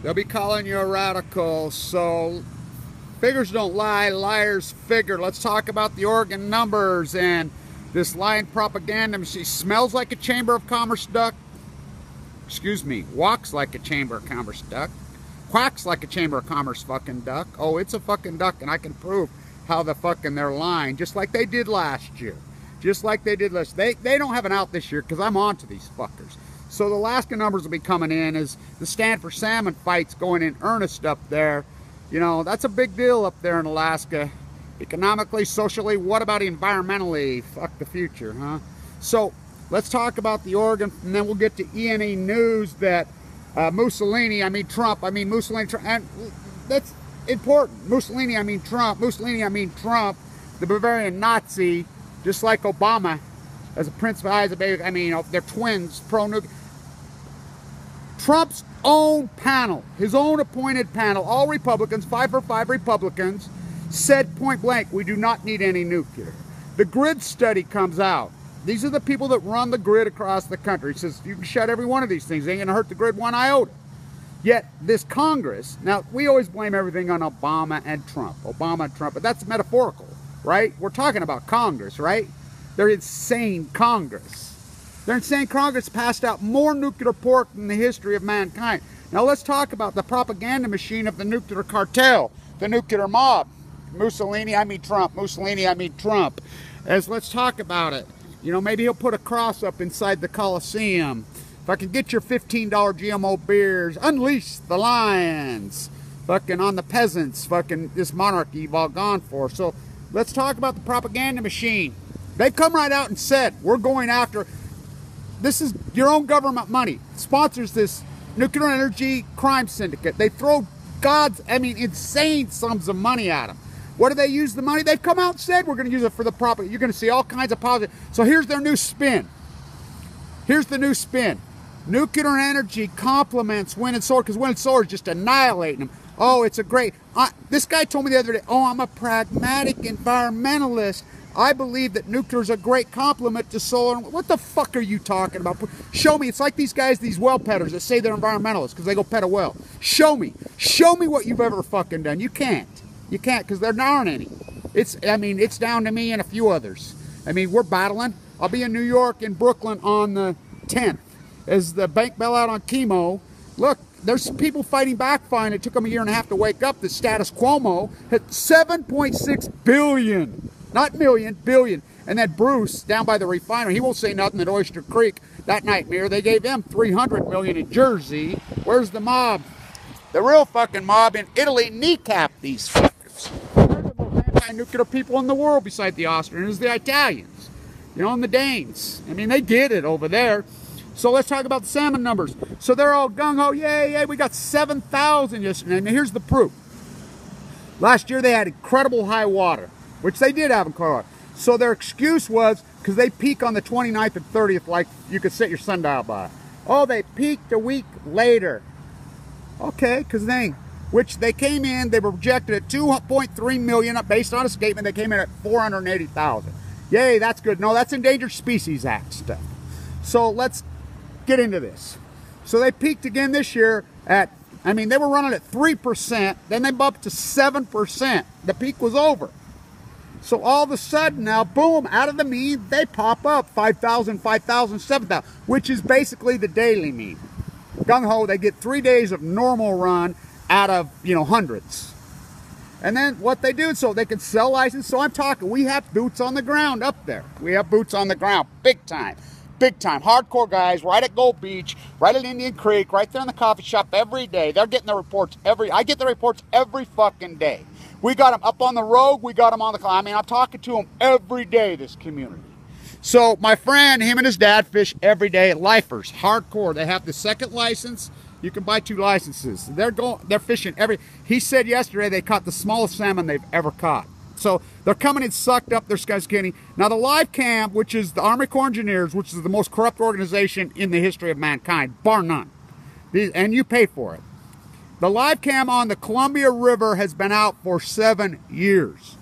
They'll be calling you a radical. So figures don't lie, liars figure. Let's talk about the Oregon numbers and this lying propaganda. She smells like a Chamber of Commerce duck. Excuse me, walks like a Chamber of Commerce duck. Quacks like a Chamber of Commerce fucking duck. Oh, it's a fucking duck, and I can prove how the fucking they're lying, just like they did last year. Just like they did last year. They don't have an out this year because I'm on to these fuckers. So the Alaska numbers will be coming in as the Stand for Salmon fight's going in earnest up there. You know, that's a big deal up there in Alaska. Economically, socially, what about environmentally? Fuck the future, huh? So let's talk about the Oregon, and then we'll get to E&E News that Mussolini, I mean Trump, and that's important. Mussolini, I mean Trump, the Bavarian Nazi, just like Obama, as a Prince of Isaac, I mean, they're twins, pro-nuclear. Trump's own panel, his own appointed panel, all Republicans, 5 for 5 Republicans, said point blank, we do not need any nuclear. The grid study comes out. These are the people that run the grid across the country. He says, you can shut every one of these things. They ain't gonna hurt the grid one iota. Yet this Congress, now we always blame everything on Obama and Trump. Obama and Trump, but that's metaphorical, right? We're talking about Congress, right? They're insane Congress. Their insane Congress passed out more nuclear pork than the history of mankind. Now let's talk about the propaganda machine of the nuclear cartel, the nuclear mob. Mussolini, I mean Trump. Mussolini, I mean Trump. Let's talk about it. You know, maybe he'll put a cross up inside the Coliseum. If I can get your $15 GMO beers, unleash the lions. Fucking on the peasants, fucking this monarchy you've all gone for. So let's talk about the propaganda machine. They've come right out and said, we're going after, this is your own government money. Sponsors this nuclear energy crime syndicate. They throw insane sums of at them. What do they use the money? They've come out and said we're going to use it for the propaganda. You're going to see all kinds of positive. So here's their new spin. Here's the new spin. Nuclear energy complements wind and solar because wind and solar is just annihilating them. Oh, it's a great... this guy told me the other day, oh, I'm a pragmatic environmentalist. I believe that nuclear is a great complement to solar. What the fuck are you talking about? Show me. It's like these guys, these well petters that say they're environmentalists because they go pet a well. Show me. Show me what you've ever fucking done. You can't. You can't because there aren't any. It's down to me and a few others. I mean, we're battling. I'll be in New York and Brooklyn on the 10th as the bank bailout on chemo. Look, there's people fighting back fine. It took them a year and a half to wake up. The status quo had 7.6 billion. Not million, billion. And that Bruce, down by the refinery, he won't say nothing at Oyster Creek. That nightmare, they gave them 300 million in Jersey. Where's the mob? The real fucking mob in Italy kneecap these fuckers. They're the most anti-nuclear people in the world beside the Austrians, the Italians, you know, and the Danes. I mean, they get it over there. So let's talk about the salmon numbers. So they're all gung-ho, yay, we got 7,000 yesterday. And here's the proof. Last year they had incredible high water, which they did have in Colorado. So their excuse was because they peak on the 29th and 30th, like you could set your sundial by. Oh, they peaked a week later. Okay, because they came in, they were projected at 2.3 million based on a statement. They came in at 480,000. Yay, that's good. No, that's Endangered Species Act stuff. So let's get into this. So they peaked again this year at, they were running at 3%, then they bumped to 7%. The peak was over. So all of a sudden now, boom, out of the mean, they pop up 5,000, 5,000, 7,000, which is basically the daily mean. Gung-ho, they get 3 days of normal run out of, hundreds. And then what they do, so they can sell license. So I'm talking, we have boots on the ground up there. We have boots on the ground, big time. Big time. Hardcore guys right at Gold Beach, right at Indian Creek, right there in the coffee shop every day. They're getting the reports I get the reports every fucking day. We got them up on the road. We got them on the... I'm talking to them every day, this community. So my friend, him and his dad fish every day. Lifers, hardcore. They have the second license. You can buy 2 licenses. They're fishing he said yesterday they caught the smallest salmon they've ever caught. So they're coming in sucked up their skinny. Now the live cam, which is the Army Corps Engineers, which is the most corrupt organization in the history of mankind, bar none. And you pay for it. The live cam on the Columbia River has been out for 7 years.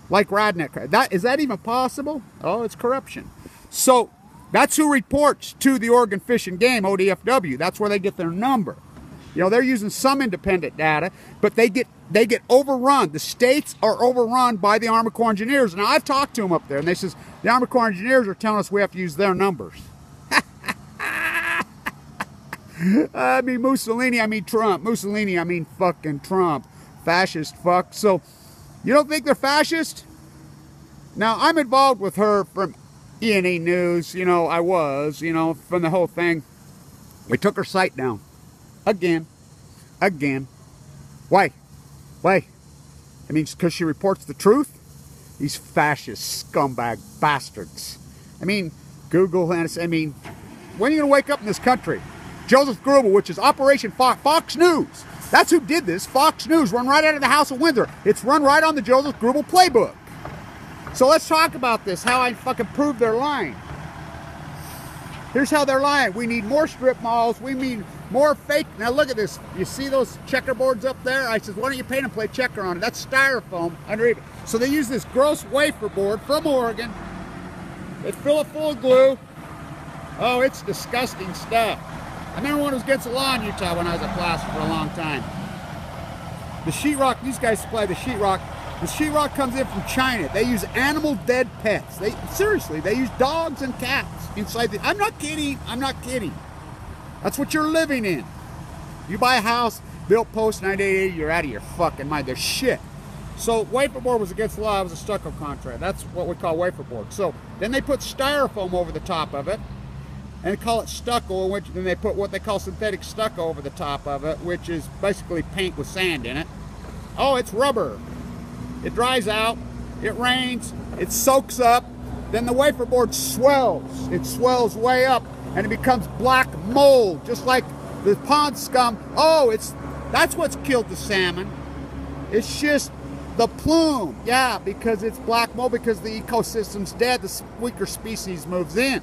Like Radnick. Is that even possible? Oh, it's corruption. So that's who reports to the Oregon Fish and Game, ODFW. That's where they get their number. You know, they're using some independent data, but they get overrun. The states are overrun by the Army Corps Engineers. Now, I've talked to them up there, and they says the Army Corps Engineers are telling us we have to use their numbers. I mean Mussolini, I mean Trump. Mussolini, I mean fucking Trump. Fascist fuck. So, you don't think they're fascist? Now, I'm involved with her from E&E News. You know, I was, you know, from the whole thing. We took her site down. Again. Why? I mean, because she reports the truth? These fascist scumbag bastards. I mean, Google, and I mean, when are you going to wake up in this country? Joseph Grubel, which is Operation Fox News. That's who did this. Fox News, run right out of the House of Windsor. It's run right on the Joseph Grubel playbook. So let's talk about this, how I fucking prove they're lying. Here's how they're lying. We need more strip malls. We need more fake. Now look at this. You see those checkerboards up there? I said, why don't you paint and play checker on it? That's styrofoam underneath it. So they use this gross wafer board from Oregon. They fill it full of glue. Oh, it's disgusting stuff. I remember when it was against the law in Utah when I was a class for a long time. The sheetrock, these guys supply the sheetrock. The sheetrock comes in from China. They use animal dead pets. Seriously, they use dogs and cats inside the... I'm not kidding. That's what you're living in. You buy a house, built post 1988, you're out of your fucking mind. They're shit. So wafer board was against the law. It was a stucco contract. That's what we call wafer board. So then they put styrofoam over the top of it. And they call it stucco, which then they put what they call synthetic stucco over the top of it, which is basically paint with sand in it. Oh, it's rubber. It dries out, it rains, it soaks up, then the wafer board swells. It swells way up, and it becomes black mold, just like the pond scum. Oh, that's what's killed the salmon. It's just the plume. Yeah, because it's black mold, because the ecosystem's dead, the weaker species moves in.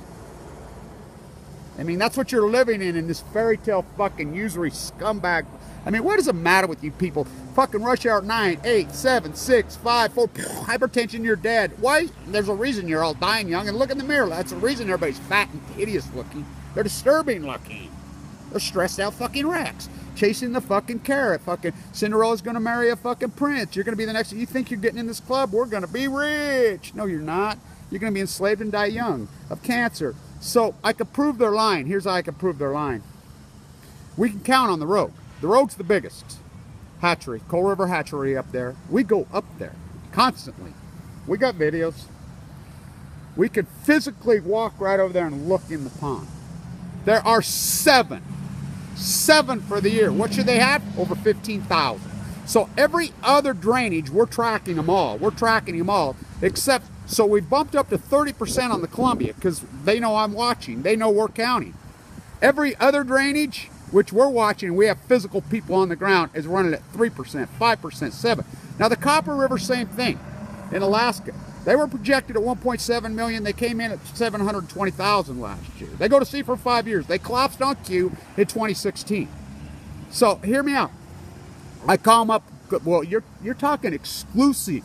I mean, that's what you're living in this fairy tale fucking usury scumbag. I mean, what is the matter with you people? Fucking rush hour 9, 8, 7, 6, 5, 4, hypertension, you're dead. Why? There's a reason you're all dying young. And look in the mirror. That's the reason everybody's fat and hideous looking. They're disturbing looking. They're stressed out fucking wrecks. Chasing the fucking carrot. Fucking Cinderella's going to marry a fucking prince. You're going to be the next. You think you're getting in this club? We're going to be rich. No, you're not. You're going to be enslaved and die young of cancer. So I could prove they're lying. Here's how I could prove they're lying. We can count on the Rouge. The Rouge's the biggest hatchery, Coal River hatchery up there. We go up there constantly. We got videos. We could physically walk right over there and look in the pond. There are 7 for the year. What should they have? Over 15,000. So every other drainage, we're tracking them all. We're tracking them all, except, so we bumped up to 30% on the Columbia because they know I'm watching. They know we're counting. Every other drainage, which we're watching, we have physical people on the ground, is running at 3%, 5%, 7%. Now the Copper River, same thing in Alaska. They were projected at 1.7 million. They came in at 720,000 last year. They go to sea for 5 years. They collapsed on Q in 2016. So hear me out. I call them up. Well, you're talking exclusive.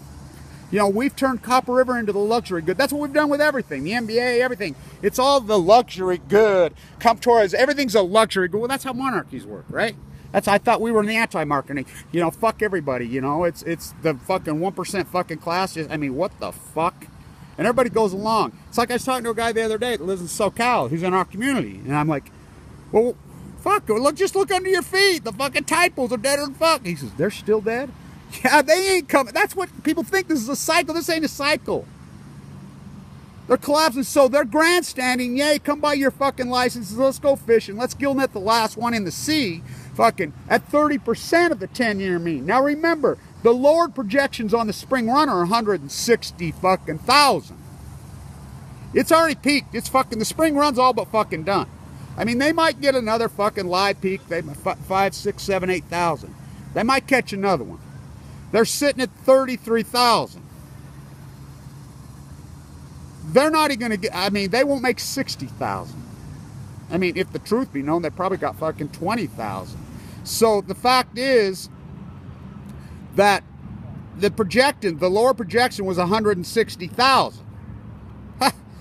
You know, we've turned Copper River into the luxury good. That's what we've done with everything. The NBA, everything. It's all the luxury good. Comptoras, everything's a luxury good. Well, that's how monarchies work, right? I thought we were in the anti-marketing. You know, fuck everybody, you know. It's the fucking 1% fucking class. I mean, what the fuck? And everybody goes along. It's like I was talking to a guy the other day that lives in SoCal, who's in our community. And I'm like, well, fuck, just look under your feet. The fucking typos are deader than fuck. He says, they're still dead? Yeah, they ain't coming. That's what people think. This is a cycle. This ain't a cycle. They're collapsing, so they're grandstanding. Yay, come buy your fucking licenses. Let's go fishing. Let's gill net the last one in the sea. Fucking at 30% of the 10-year mean. Now remember, the lowered projections on the spring run are 160 fucking thousand. It's already peaked. It's fucking, the spring run's all but fucking done. I mean, they might get another fucking live peak. They 5, 6, 7, 8,000. They might catch another one. They're sitting at 33,000. They're not even going to get, I mean, they won't make 60,000. I mean, if the truth be known, they probably got fucking 20,000. So the fact is that the lower projection was 160,000.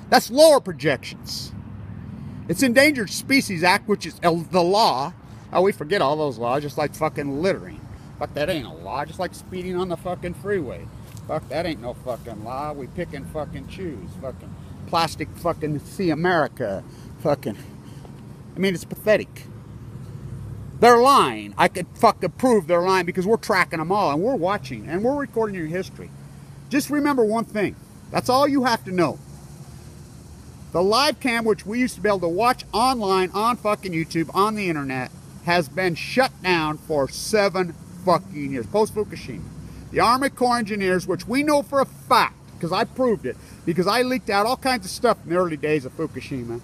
That's lower projections. It's Endangered Species Act, which is the law. Oh, we forget all those laws, just like fucking littering. Fuck, that ain't a law, just like speeding on the fucking freeway. Fuck, that ain't no fucking law. We pick and fucking choose. Fucking plastic fucking see America. Fucking, I mean, it's pathetic. They're lying. I could fucking prove they're lying because we're tracking them all and we're watching and we're recording your history. Just remember one thing. That's all you have to know. The live cam, which we used to be able to watch online on fucking YouTube, on the internet, has been shut down for 7 fucking years, post-Fukushima. The Army Corps engineers, which we know for a fact, because I proved it, because I leaked out all kinds of stuff in the early days of Fukushima.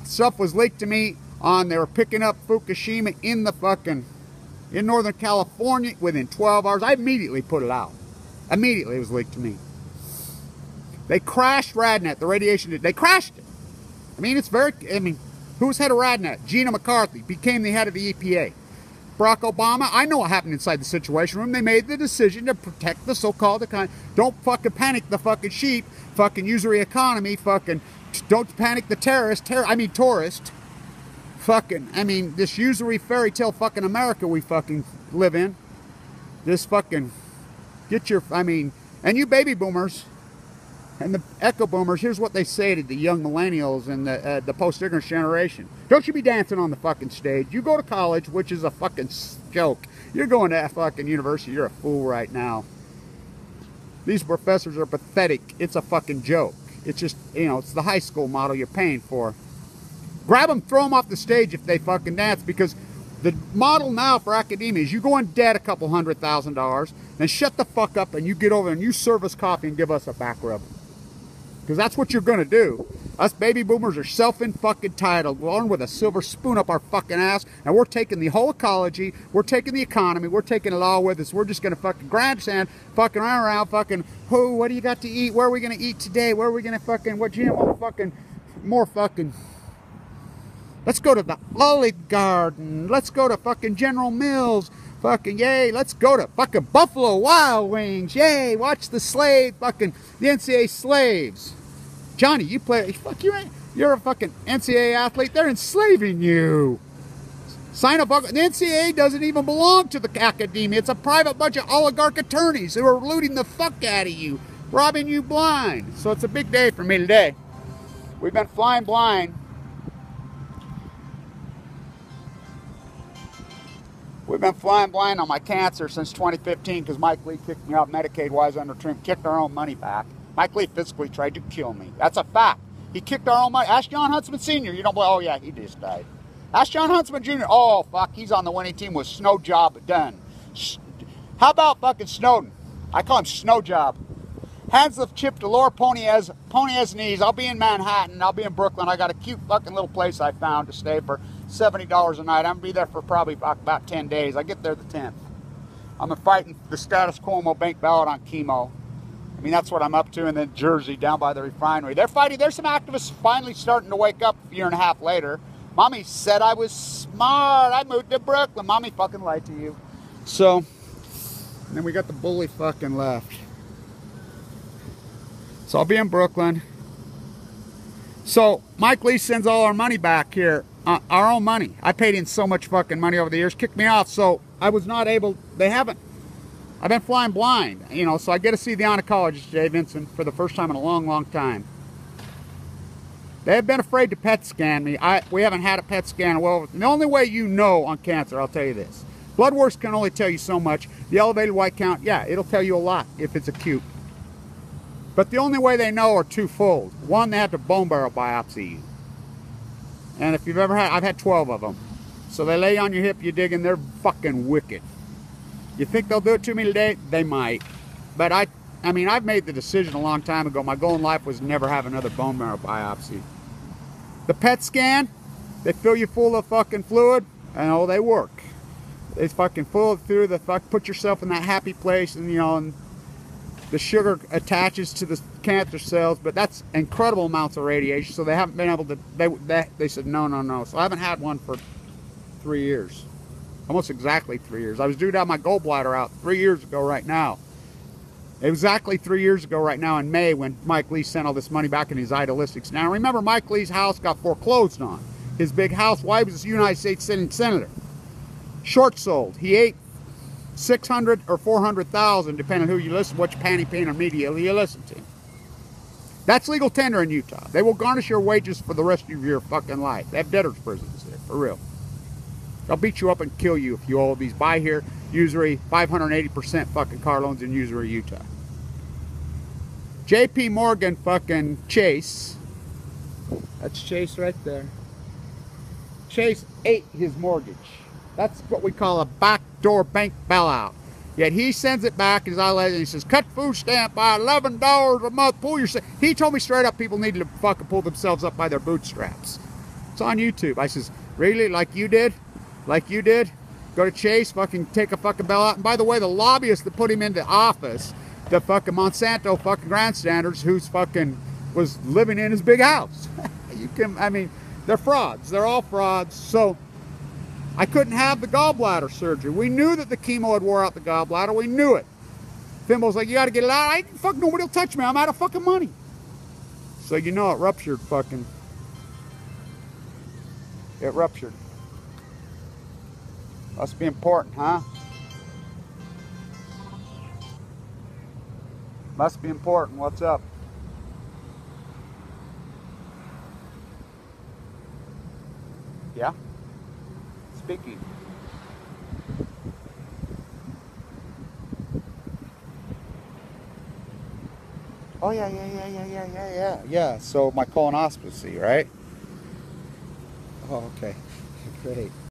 Stuff was leaked to me on, they were picking up Fukushima in the fucking, in Northern California within 12 hours. I immediately put it out. Immediately it was leaked to me. They crashed RadNet, the radiation, they crashed it. I mean, it's very, I mean, who was head of RadNet? Gina McCarthy became the head of the EPA. Barack Obama, I know what happened inside the Situation Room. They made the decision to protect the so-called economy. Don't fucking panic the fucking sheep, fucking usury economy, fucking, don't panic the tourist, fucking, I mean, this usury fairy tale fucking America we fucking live in. This fucking, get your, I mean, and you baby boomers, and the echo boomers, here's what they say to the young millennials and the post-ignorance generation. Don't you be dancing on the fucking stage. You go to college, which is a fucking joke. You're going to a fucking university. You're a fool right now. These professors are pathetic. It's a fucking joke. It's just, you know, it's the high school model you're paying for. Grab them, throw them off the stage if they fucking dance, because the model now for academia is you go in debt a couple $100,000, then shut the fuck up and you get over and you serve us coffee and give us a back rub. Because that's what you're going to do. Us baby boomers are self-entitled. We're on with a silver spoon up our fucking ass, and we're taking the whole ecology, we're taking the economy, we're taking it all with us. We're just going to fucking grandstand, fucking around, fucking, who, what do you got to eat? Where are we going to eat today? Where are we going to fucking, what GMO fucking, more fucking, let's go to the Olive Garden. Let's go to fucking General Mills. Fucking yay, let's go to fucking Buffalo Wild Wings. Yay, watch the slave, fucking, the NCAA slaves. Johnny, you play, fuck you ain't, you're a fucking NCAA athlete. They're enslaving you. Sign up, the NCAA doesn't even belong to the academia. It's a private bunch of oligarch attorneys who are looting the fuck out of you, robbing you blind. So it's a big day for me today. We've been flying blind. We've been flying blind on my cancer since 2015 because Mike Lee kicked me out Medicaid-wise under treatment, kicked our own money back. Mike Lee physically tried to kill me. That's a fact. He kicked our own money. Ask John Huntsman Sr. You don't believe, oh yeah, he just died. Ask John Huntsman Jr. Oh, fuck, he's on the winning team with Snow Job done. How about fucking Snowden? I call him Snow Job. Hands the chip to Laura Pony has knees. I'll be in Manhattan. I'll be in Brooklyn. I got a cute fucking little place I found to stay for $70 a night. I'm going to be there for probably about 10 days. I get there the 10th. I'm fighting the status quo bank ballot on chemo. I mean, that's what I'm up to. And then Jersey, down by the refinery. They're fighting. There's some activists finally starting to wake up a year and a half later. Mommy said I was smart. I moved to Brooklyn. Mommy fucking lied to you. So, and then we got the bully fucking left. So I'll be in Brooklyn. So Mike Lee sends all our money back here. Our own money. I paid in so much fucking money over the years. Kicked me off. So I was not able. They haven't. I've been flying blind. You know. So I get to see the oncologist, Jay Vincent, for the first time in a long, long time. They have been afraid to PET scan me. We haven't had a PET scan. Well, the only way you know on cancer, I'll tell you this. Blood works can only tell you so much. The elevated white count, yeah, it'll tell you a lot if it's acute. But the only way they know are twofold. One, they have to bone marrow biopsy you. And if you've ever had, I've had 12 of them. So they lay on your hip, you dig, and they're fucking wicked. You think they'll do it to me today? They might. But I mean, I've made the decision a long time ago. My goal in life was never have another bone marrow biopsy. The PET scan, they fill you full of fucking fluid, and oh, they work. They fucking pull it through the fuck, put yourself in that happy place, and you know, and the sugar attaches to the cancer cells, but that's incredible amounts of radiation, so they haven't been able to, they said no. So I haven't had one for 3 years. Almost exactly 3 years. I was due to have my gallbladder out 3 years ago right now. Exactly 3 years ago right now in May when Mike Lee sent all this money back in his idealistics. Now remember, Mike Lee's house got foreclosed on. His big house, why was he a United States Senator? Short sold. He ate 600 or 400,000, depending on who you listen, which panty painter media you listen to. That's legal tender in Utah. They will garnish your wages for the rest of your fucking life. They have debtors' prisons there, for real. They'll beat you up and kill you if you owe these buy here, usury, 580% fucking car loans in usury, Utah. JP Morgan fucking Chase. That's Chase right there. Chase ate his mortgage. That's what we call a backdoor bank bailout. Yet he sends it back as I let it, and he says, cut food stamp by $11 a month, pull your... He told me straight up people need to fucking pull themselves up by their bootstraps. It's on YouTube. I says, really? Like you did? Like you did? Go to Chase, fucking take a fucking bailout. And by the way, the lobbyist that put him into office, the fucking Monsanto fucking grandstanders who's fucking was living in his big house. You can, I mean, they're frauds. They're all frauds. So I couldn't have the gallbladder surgery. We knew that the chemo had wore out the gallbladder. We knew it. Thimmel's like, you got to get it out. I fuck, nobody will touch me. I'm out of fucking money. So you know it ruptured fucking. It ruptured. Must be important, huh? Must be important. What's up? Yeah? Speaking. Oh, yeah. So my colonoscopy, right? Oh, okay. Great.